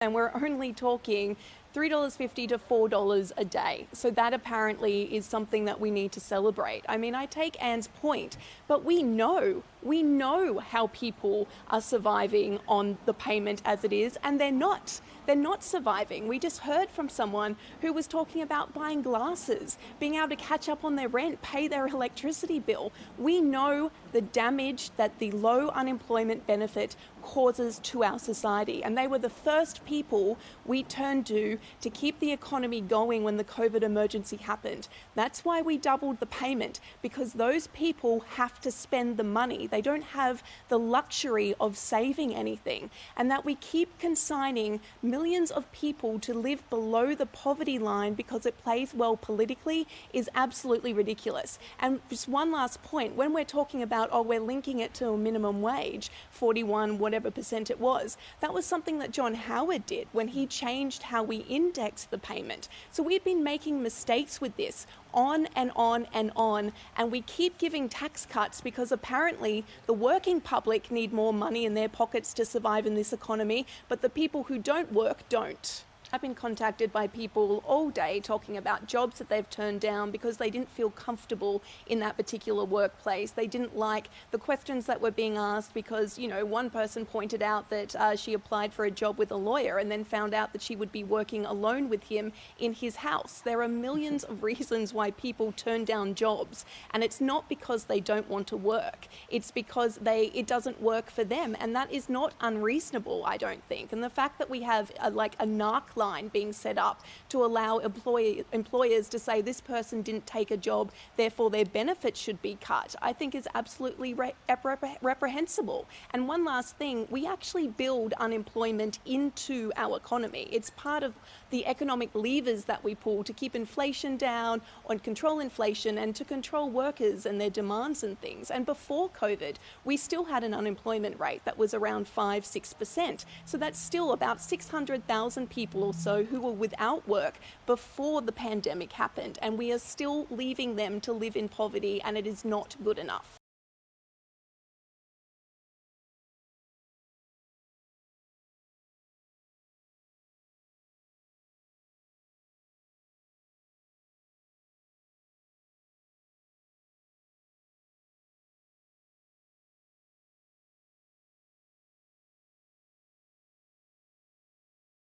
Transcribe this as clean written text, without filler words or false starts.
and we're only talking $3.50 to $4 a day. So that apparently is something that we need to celebrate. I mean, I take Anne's point, but we know how people are surviving on the payment as it is, and they're not. They're not surviving. We just heard from someone who was talking about buying glasses, being able to catch up on their rent, pay their electricity bill. We know the damage that the low unemployment benefit causes to our society, and they were the first people we turned to keep the economy going when the COVID emergency happened. That's why we doubled the payment, because those people have to spend the money. They don't have the luxury of saving anything, and that we keep consigning millions of people to live below the poverty line because it plays well politically is absolutely ridiculous. And just one last point, when we're talking about, we're linking it to a minimum wage, 41 whatever percent it was, that was something that John Howard did when he changed how we index the payment. So we've been making mistakes with this on and on and on, and we keep giving tax cuts because apparently the working public need more money in their pockets to survive in this economy, but the people who don't work don't. I've been contacted by people all day talking about jobs that they've turned down because they didn't feel comfortable in that particular workplace. They didn't like the questions that were being asked because, one person pointed out that she applied for a job with a lawyer and then found out that she would be working alone with him in his house. There are millions of reasons why people turn down jobs, and it's not because they don't want to work. It's because it doesn't work for them, and that is not unreasonable, I don't think. And the fact that we have a narc line being set up to allow employers to say this person didn't take a job, therefore their benefits should be cut, I think is absolutely reprehensible. And one last thing, we actually build unemployment into our economy. It's part of the economic levers that we pull to keep inflation down, and control inflation, and to control workers and their demands and things. And before COVID, we still had an unemployment rate that was around 5-6%. So that's still about 600,000 people or so who were without work before the pandemic happened, and we are still leaving them to live in poverty, and it is not good enough.